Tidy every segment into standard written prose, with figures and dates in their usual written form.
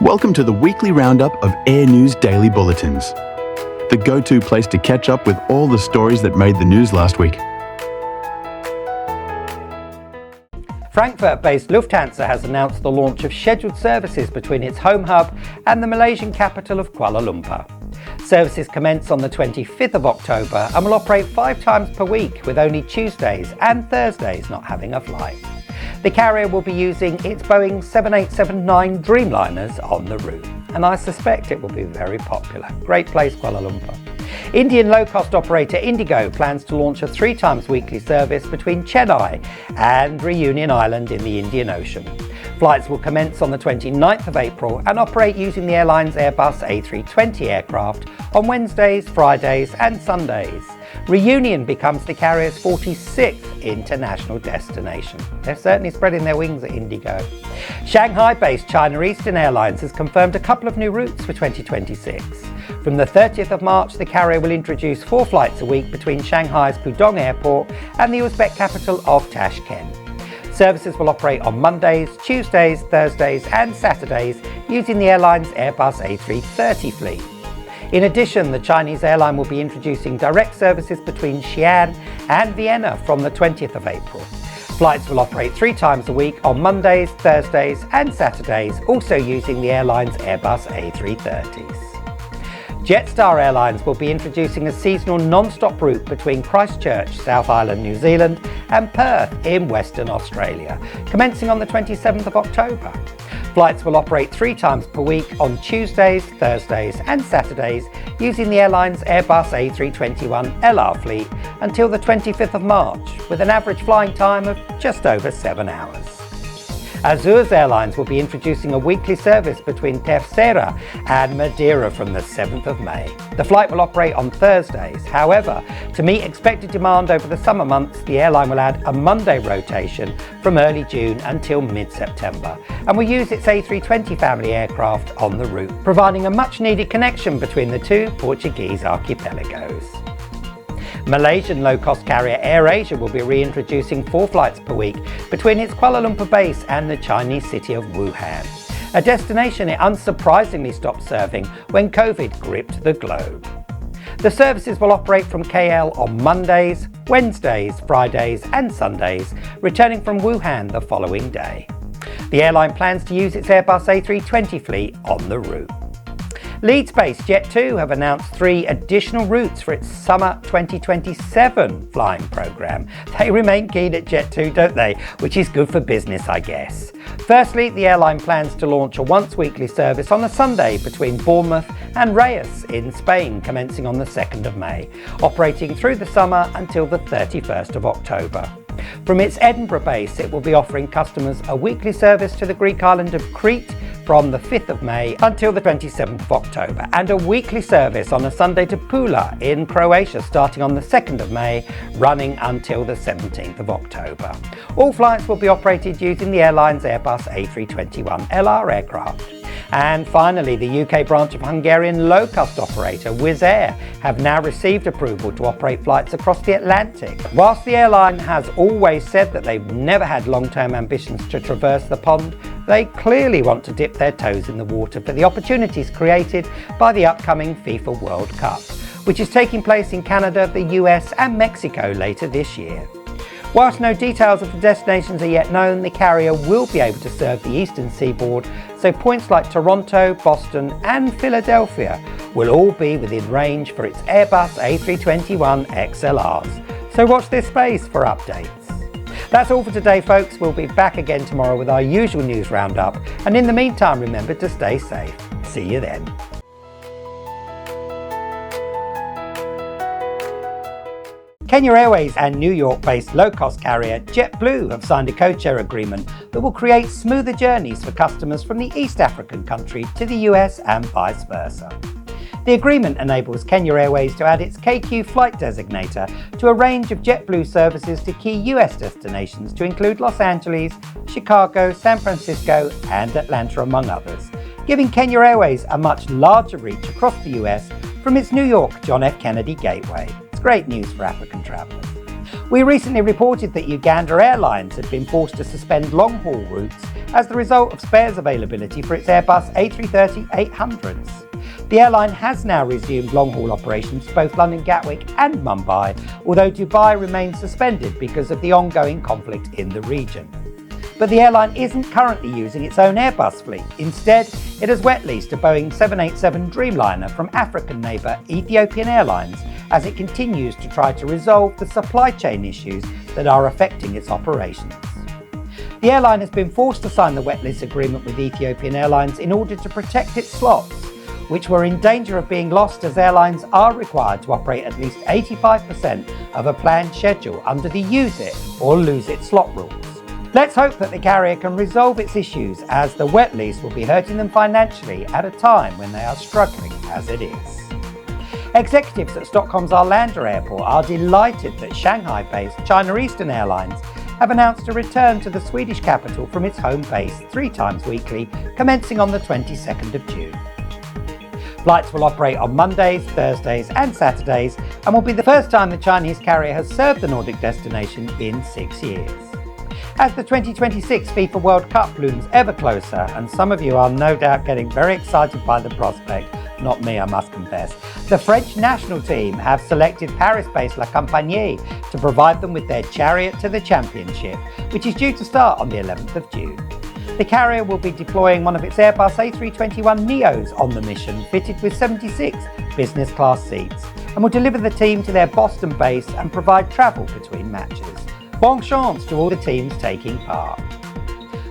Welcome to the weekly roundup of Air News Daily Bulletins, the go-to place to catch up with all the stories that made the news last week. Frankfurt-based Lufthansa has announced the launch of scheduled services between its home hub and the Malaysian capital of Kuala Lumpur. Services commence on the 25th of October and will operate 5 times per week, with only Tuesdays and Thursdays not having a flight. The carrier will be using its Boeing 787-9 Dreamliners on the route, and I suspect it will be very popular. Great place, Kuala Lumpur. Indian low-cost operator IndiGo plans to launch a 3 times weekly service between Chennai and Reunion Island in the Indian Ocean. Flights will commence on the 29th of April and operate using the airline's Airbus A320 aircraft on Wednesdays, Fridays and Sundays. Reunion becomes the carrier's 46th international destination. They're certainly spreading their wings at IndiGo. Shanghai-based China Eastern Airlines has confirmed a couple of new routes for 2026. From the 30th of March, the carrier will introduce 4 flights a week between Shanghai's Pudong Airport and the Uzbek capital of Tashkent. Services will operate on Mondays, Tuesdays, Thursdays and Saturdays using the airline's Airbus A330 fleet. In addition, the Chinese airline will be introducing direct services between Xi'an and Vienna from the 20th of April. Flights will operate 3 times a week on Mondays, Thursdays and Saturdays, also using the airline's Airbus A330s. Jetstar Airlines will be introducing a seasonal non-stop route between Christchurch, South Island, New Zealand and Perth in Western Australia, commencing on the 27th of October. Flights will operate 3 times per week on Tuesdays, Thursdays and Saturdays using the airline's Airbus A321LR fleet until the 25th of March, with an average flying time of just over 7 hours. Azores Airlines will be introducing a weekly service between Terceira and Madeira from the 7th of May. The flight will operate on Thursdays. However, to meet expected demand over the summer months, the airline will add a Monday rotation from early June until mid-September and will use its A320 family aircraft on the route, providing a much-needed connection between the 2 Portuguese archipelagos. Malaysian low-cost carrier AirAsia will be reintroducing 4 flights per week between its Kuala Lumpur base and the Chinese city of Wuhan, a destination it unsurprisingly stopped serving when COVID gripped the globe. The services will operate from KL on Mondays, Wednesdays, Fridays and Sundays, returning from Wuhan the following day. The airline plans to use its Airbus A320 fleet on the route. Leeds-based Jet2 have announced 3 additional routes for its summer 2027 flying programme. They remain keen at Jet2, don't they? Which is good for business, I guess. Firstly, the airline plans to launch a once-weekly service on a Sunday between Bournemouth and Reyes in Spain, commencing on the 2nd of May, operating through the summer until the 31st of October. From its Edinburgh base, it will be offering customers a weekly service to the Greek island of Crete from the 5th of May until the 27th of October, and a weekly service on a Sunday to Pula in Croatia starting on the 2nd of May, running until the 17th of October. All flights will be operated using the airline's Airbus A321LR aircraft. And finally, the UK branch of Hungarian low-cost operator Wizz Air have now received approval to operate flights across the Atlantic. Whilst the airline has always said that they've never had long-term ambitions to traverse the pond, they clearly want to dip their toes in the water for the opportunities created by the upcoming FIFA World Cup, which is taking place in Canada, the US and Mexico later this year. Whilst no details of the destinations are yet known, the carrier will be able to serve the eastern seaboard, so points like Toronto, Boston and Philadelphia will all be within range for its Airbus A321 XLRs. So watch this space for updates. That's all for today, folks. We'll be back again tomorrow with our usual news roundup, and in the meantime, remember to stay safe. See you then. Kenya Airways and New York-based low-cost carrier JetBlue have signed a codeshare agreement that will create smoother journeys for customers from the East African country to the US and vice versa. The agreement enables Kenya Airways to add its KQ flight designator to a range of JetBlue services to key US destinations to include Los Angeles, Chicago, San Francisco and Atlanta, among others, giving Kenya Airways a much larger reach across the US from its New York John F. Kennedy gateway. Great news for African travellers. We recently reported that Uganda Airlines had been forced to suspend long-haul routes as the result of spares availability for its Airbus A330-800s. The airline has now resumed long-haul operations to both London Gatwick and Mumbai, although Dubai remains suspended because of the ongoing conflict in the region. But the airline isn't currently using its own Airbus fleet. Instead, it has wet leased a Boeing 787 Dreamliner from African neighbour Ethiopian Airlines as it continues to try to resolve the supply chain issues that are affecting its operations. The airline has been forced to sign the wet lease agreement with Ethiopian Airlines in order to protect its slots, which were in danger of being lost as airlines are required to operate at least 85% of a planned schedule under the use it or lose it slot rules. Let's hope that the carrier can resolve its issues, as the wet lease will be hurting them financially at a time when they are struggling as it is. Executives at Stockholm's Arlanda Airport are delighted that Shanghai-based China Eastern Airlines have announced a return to the Swedish capital from its home base 3 times weekly, commencing on the 22nd of June. Flights will operate on Mondays, Thursdays and Saturdays and will be the first time the Chinese carrier has served the Nordic destination in 6 years. As the 2026 FIFA World Cup looms ever closer, and some of you are no doubt getting very excited by the prospect, not me I must confess, the French national team have selected Paris-based La Compagnie to provide them with their chariot to the championship, which is due to start on the 11th of June. The carrier will be deploying one of its Airbus A321neos on the mission, fitted with 76 business class seats, and will deliver the team to their Boston base and provide travel between matches. Bon chance to all the teams taking part.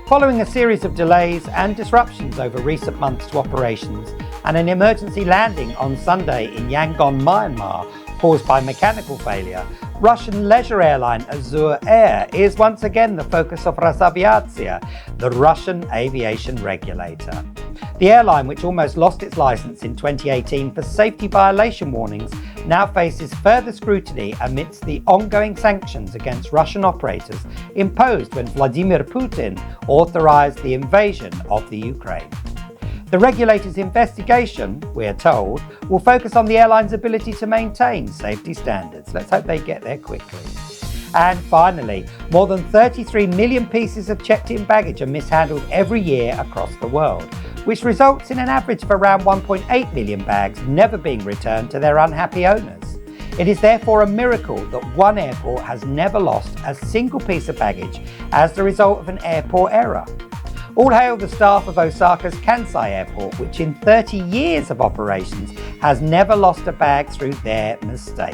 Following a series of delays and disruptions over recent months to operations and an emergency landing on Sunday in Yangon, Myanmar, caused by mechanical failure, Russian leisure airline Azores Air is once again the focus of Rosaviatsia, the Russian aviation regulator. The airline, which almost lost its license in 2018 for safety violation warnings, now faces further scrutiny amidst the ongoing sanctions against Russian operators imposed when Vladimir Putin authorized the invasion of the Ukraine. The regulator's investigation, we're told, will focus on the airline's ability to maintain safety standards. Let's hope they get there quickly. And finally, more than 33 million pieces of checked-in baggage are mishandled every year across the world, which results in an average of around 1.8 million bags never being returned to their unhappy owners. It is therefore a miracle that one airport has never lost a single piece of baggage as the result of an airport error. All hail the staff of Osaka's Kansai Airport, which in 30 years of operations has never lost a bag through their mistake.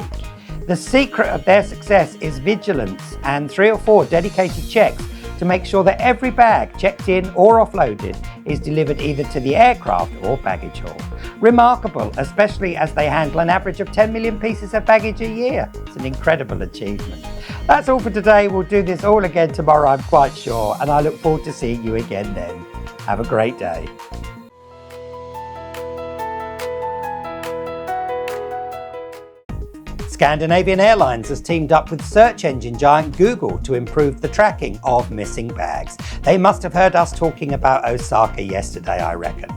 The secret of their success is vigilance and 3 or 4 dedicated checks to make sure that every bag checked in or offloaded is delivered either to the aircraft or baggage hall. Remarkable, especially as they handle an average of 10 million pieces of baggage a year. It's an incredible achievement. That's all for today. We'll do this all again tomorrow, I'm quite sure, and I look forward to seeing you again then. Have a great day. Scandinavian Airlines has teamed up with search engine giant Google to improve the tracking of missing bags. They must have heard us talking about Osaka yesterday, I reckon.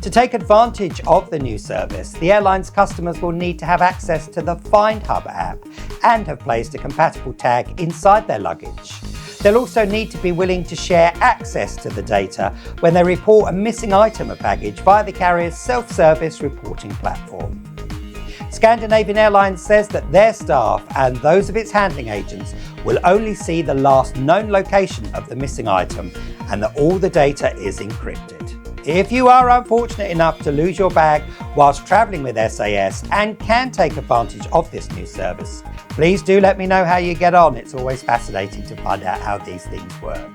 To take advantage of the new service, the airline's customers will need to have access to the Find Hub app and have placed a compatible tag inside their luggage. They'll also need to be willing to share access to the data when they report a missing item of baggage via the carrier's self-service reporting platform. Scandinavian Airlines says that their staff and those of its handling agents will only see the last known location of the missing item and that all the data is encrypted. If you are unfortunate enough to lose your bag whilst travelling with SAS and can take advantage of this new service, please do let me know how you get on. It's always fascinating to find out how these things work.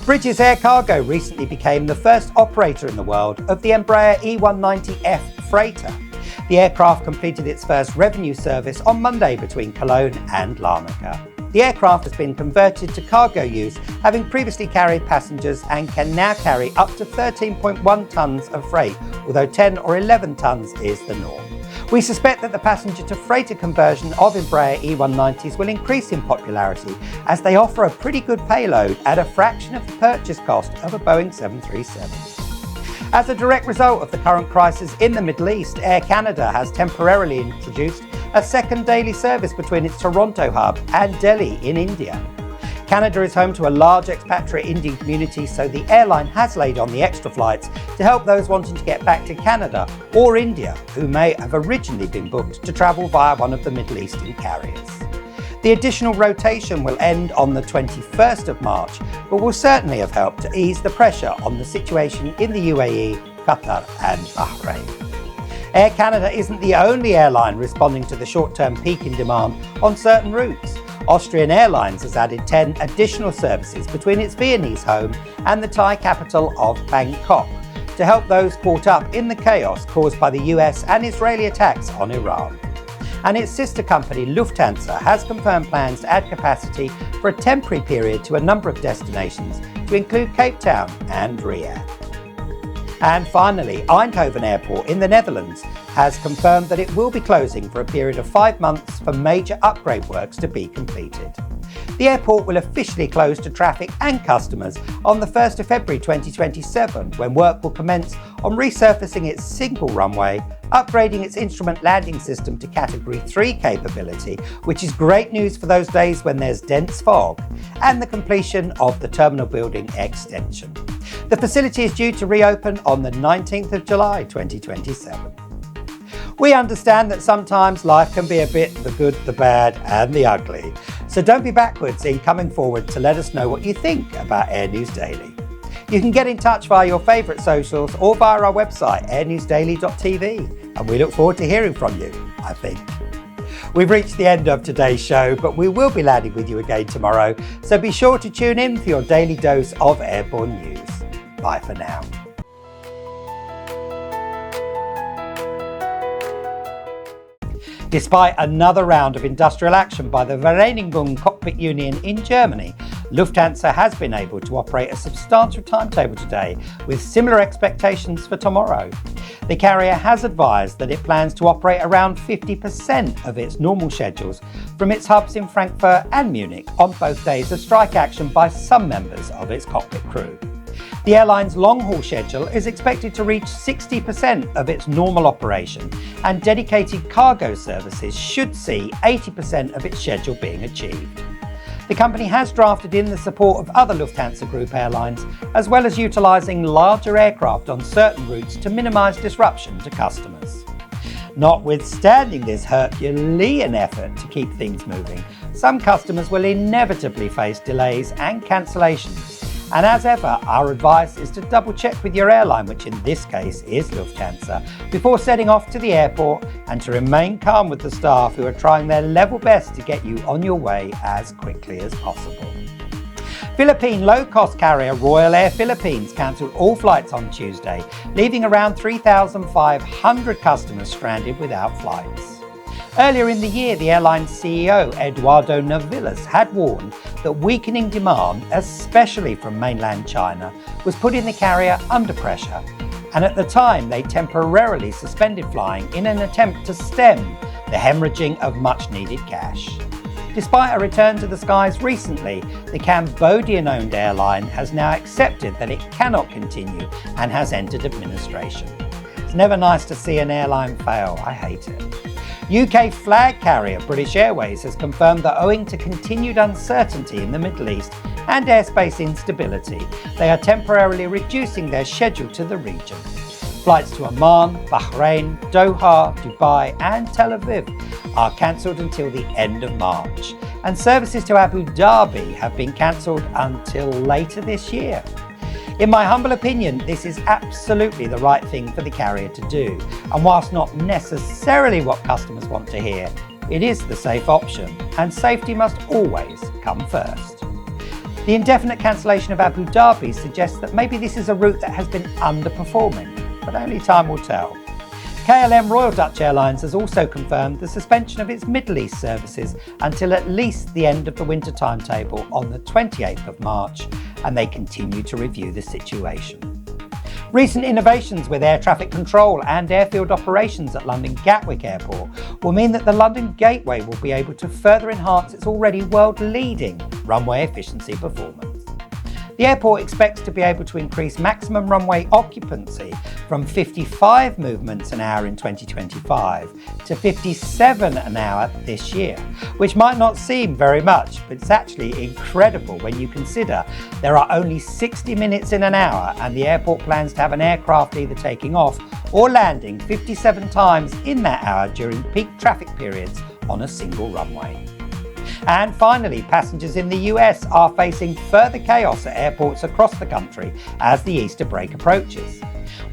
British Air Cargo recently became the first operator in the world of the Embraer E190F freighter. The aircraft completed its first revenue service on Monday between Cologne and Larnaca. The aircraft has been converted to cargo use, having previously carried passengers, and can now carry up to 13.1 tonnes of freight, although 10 or 11 tonnes is the norm. We suspect that the passenger to freighter conversion of Embraer E190s will increase in popularity as they offer a pretty good payload at a fraction of the purchase cost of a Boeing 737. As a direct result of the current crisis in the Middle East, Air Canada has temporarily introduced a second daily service between its Toronto hub and Delhi in India. Canada is home to a large expatriate Indian community, so the airline has laid on the extra flights to help those wanting to get back to Canada or India who may have originally been booked to travel via one of the Middle Eastern carriers. The additional rotation will end on the 21st of March, but will certainly have helped to ease the pressure on the situation in the UAE, Qatar and Bahrain. Air Canada isn't the only airline responding to the short-term peak in demand on certain routes. Austrian Airlines has added 10 additional services between its Viennese home and the Thai capital of Bangkok to help those caught up in the chaos caused by the US and Israeli attacks on Iran. And its sister company Lufthansa has confirmed plans to add capacity for a temporary period to a number of destinations to include Cape Town and Riyadh. And finally, Eindhoven Airport in the Netherlands has confirmed that it will be closing for a period of 5 months for major upgrade works to be completed. The airport will officially close to traffic and customers on the 1st of February 2027, when work will commence on resurfacing its single runway, upgrading its instrument landing system to Category 3 capability, which is great news for those days when there's dense fog, and the completion of the terminal building extension. The facility is due to reopen on the 19th of July 2027. We understand that sometimes life can be a bit the good, the bad and the ugly. So don't be backwards in coming forward to let us know what you think about Air News Daily. You can get in touch via your favourite socials or via our website airnewsdaily.tv, and we look forward to hearing from you, I think. We've reached the end of today's show, but we will be landing with you again tomorrow, so be sure to tune in for your daily dose of airborne news. Bye for now. Despite another round of industrial action by the Vereinigung Cockpit Union in Germany, Lufthansa has been able to operate a substantial timetable today with similar expectations for tomorrow. The carrier has advised that it plans to operate around 50% of its normal schedules from its hubs in Frankfurt and Munich on both days of strike action by some members of its cockpit crew. The airline's long-haul schedule is expected to reach 60% of its normal operation, and dedicated cargo services should see 80% of its schedule being achieved. The company has drafted in the support of other Lufthansa Group airlines, as well as utilising larger aircraft on certain routes to minimise disruption to customers. Notwithstanding this Herculean effort to keep things moving, some customers will inevitably face delays and cancellations. And as ever, our advice is to double check with your airline, which in this case is Lufthansa, before setting off to the airport, and to remain calm with the staff who are trying their level best to get you on your way as quickly as possible. Philippine low-cost carrier Royal Air Philippines cancelled all flights on Tuesday, leaving around 3,500 customers stranded without flights. Earlier in the year, the airline's CEO, Eduardo Navillas, had warned that weakening demand, especially from mainland China, was putting the carrier under pressure, and at the time they temporarily suspended flying in an attempt to stem the hemorrhaging of much-needed cash. Despite a return to the skies recently, the Cambodian-owned airline has now accepted that it cannot continue and has entered administration. It's never nice to see an airline fail. I hate it. UK flag carrier British Airways has confirmed that owing to continued uncertainty in the Middle East and airspace instability, they are temporarily reducing their schedule to the region. Flights to Oman, Bahrain, Doha, Dubai and Tel Aviv are cancelled until the end of March, and services to Abu Dhabi have been cancelled until later this year. In my humble opinion, this is absolutely the right thing for the carrier to do, and whilst not necessarily what customers want to hear, it is the safe option, and safety must always come first. The indefinite cancellation of Abu Dhabi suggests that maybe this is a route that has been underperforming, but only time will tell. KLM Royal Dutch Airlines has also confirmed the suspension of its Middle East services until at least the end of the winter timetable on the 28th of March, and they continue to review the situation. Recent innovations with air traffic control and airfield operations at London Gatwick Airport will mean that the London Gateway will be able to further enhance its already world-leading runway efficiency performance. The airport expects to be able to increase maximum runway occupancy from 55 movements an hour in 2025 to 57 an hour this year, which might not seem very much, but it's actually incredible when you consider there are only 60 minutes in an hour and the airport plans to have an aircraft either taking off or landing 57 times in that hour during peak traffic periods on a single runway. And finally, passengers in the US are facing further chaos at airports across the country as the Easter break approaches.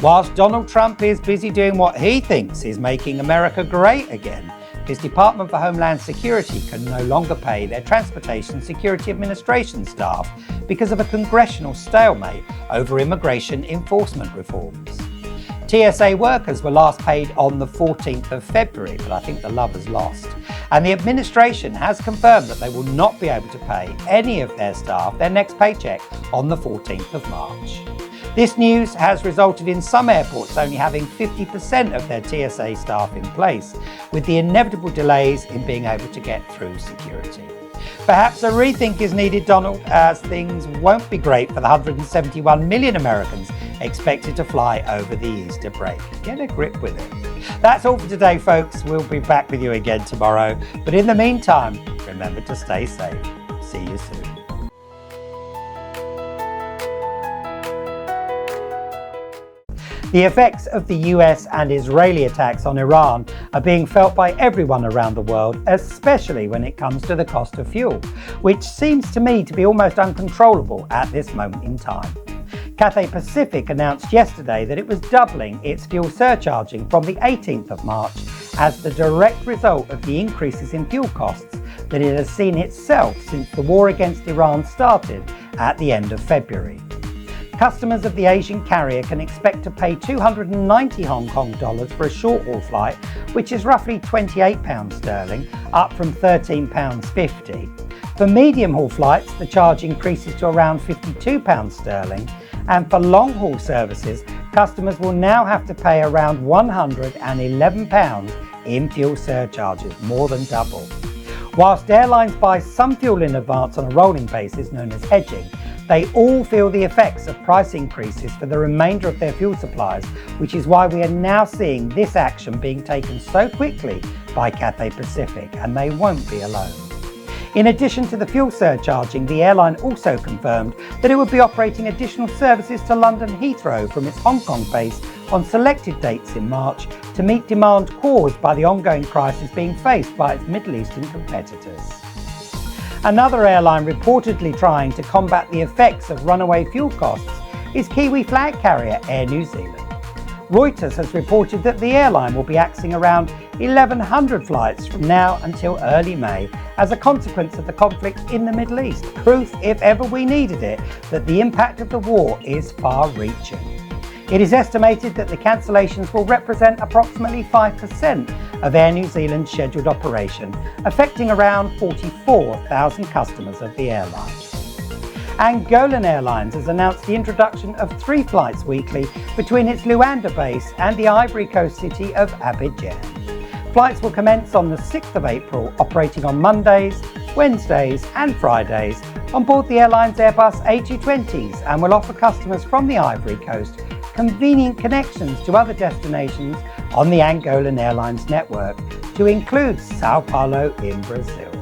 Whilst Donald Trump is busy doing what he thinks is making America great again, his Department for Homeland Security can no longer pay their Transportation Security Administration staff because of a congressional stalemate over immigration enforcement reforms. TSA workers were last paid on the 14th of February, but I think the love has lost. And the administration has confirmed that they will not be able to pay any of their staff their next paycheck on the 14th of March. This news has resulted in some airports only having 50% of their TSA staff in place, with the inevitable delays in being able to get through security. Perhaps a rethink is needed, Donald, as things won't be great for the 171 million Americans expected to fly over the Easter break. Get a grip with it. That's all for today, folks. We'll be back with you again tomorrow. But in the meantime, remember to stay safe. See you soon. The effects of the US and Israeli attacks on Iran are being felt by everyone around the world, especially when it comes to the cost of fuel, which seems to me to be almost uncontrollable at this moment in time. Cathay Pacific announced yesterday that it was doubling its fuel surcharging from the 18th of March as the direct result of the increases in fuel costs that it has seen itself since the war against Iran started at the end of February. Customers of the Asian carrier can expect to pay 290 Hong Kong dollars for a short-haul flight, which is roughly £28 sterling, up from £13.50. For medium-haul flights, the charge increases to around £52 sterling, and for long-haul services, customers will now have to pay around £111 in fuel surcharges, more than double. Whilst airlines buy some fuel in advance on a rolling basis known as hedging, they all feel the effects of price increases for the remainder of their fuel supplies, which is why we are now seeing this action being taken so quickly by Cathay Pacific, and they won't be alone. In addition to the fuel surcharging, the airline also confirmed that it would be operating additional services to London Heathrow from its Hong Kong base on selected dates in March to meet demand caused by the ongoing crisis being faced by its Middle Eastern competitors. Another airline reportedly trying to combat the effects of runaway fuel costs is Kiwi flag carrier Air New Zealand. Reuters has reported that the airline will be axing around 1,100 flights from now until early May as a consequence of the conflict in the Middle East. Proof, if ever we needed it, that the impact of the war is far-reaching. It is estimated that the cancellations will represent approximately 5% of Air New Zealand's scheduled operation, affecting around 44,000 customers of the airline. Angolan Airlines has announced the introduction of 3 flights weekly between its Luanda base and the Ivory Coast city of Abidjan. Flights will commence on the 6th of April, operating on Mondays, Wednesdays and Fridays on board the airline's Airbus A220s, and will offer customers from the Ivory Coast convenient connections to other destinations on the Angolan Airlines network, to include Sao Paulo in Brazil.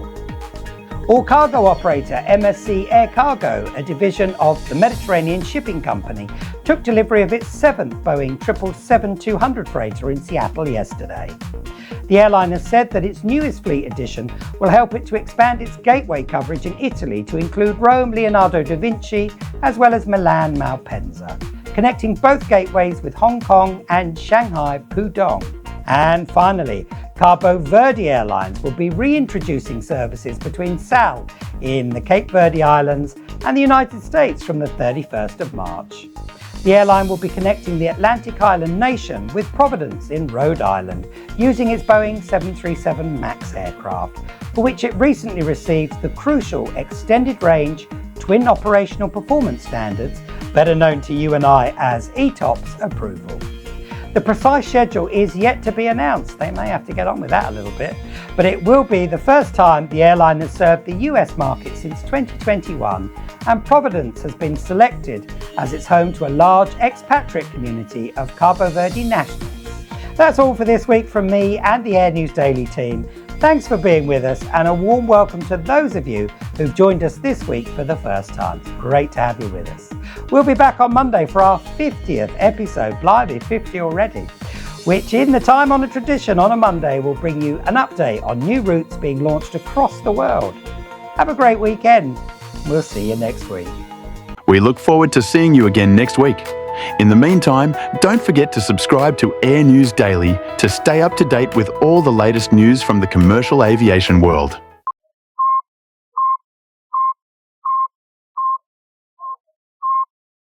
All-cargo operator MSC Air Cargo, a division of the Mediterranean Shipping Company, took delivery of its 7th Boeing 777-200 freighter in Seattle yesterday. The airline has said that its newest fleet addition will help it to expand its gateway coverage in Italy to include Rome Leonardo da Vinci as well as Milan Malpensa, connecting both gateways with Hong Kong and Shanghai Pudong. And finally, Cabo Verde Airlines will be reintroducing services between Sal in the Cape Verde Islands and the United States from the 31st of March. The airline will be connecting the Atlantic island nation with Providence in Rhode Island using its Boeing 737 MAX aircraft, for which it recently received the crucial Extended Range Twin Operational Performance Standards, better known to you and I as ETOPS, approval. The precise schedule is yet to be announced. They may have to get on with that a little bit, but it will be the first time the airline has served the US market since 2021, and Providence has been selected as its home to a large expatriate community of Cabo Verde nationals. That's all for this week from me and the Air News Daily team. Thanks for being with us, and a warm welcome to those of you who've joined us this week for the first time. It's great to have you with us. We'll be back on Monday for our 50th episode, blimey, 50 already, which in the time-honoured tradition on a Monday will bring you an update on new routes being launched across the world. Have a great weekend. We'll see you next week. We look forward to seeing you again next week. In the meantime, don't forget to subscribe to Air News Daily to stay up to date with all the latest news from the commercial aviation world.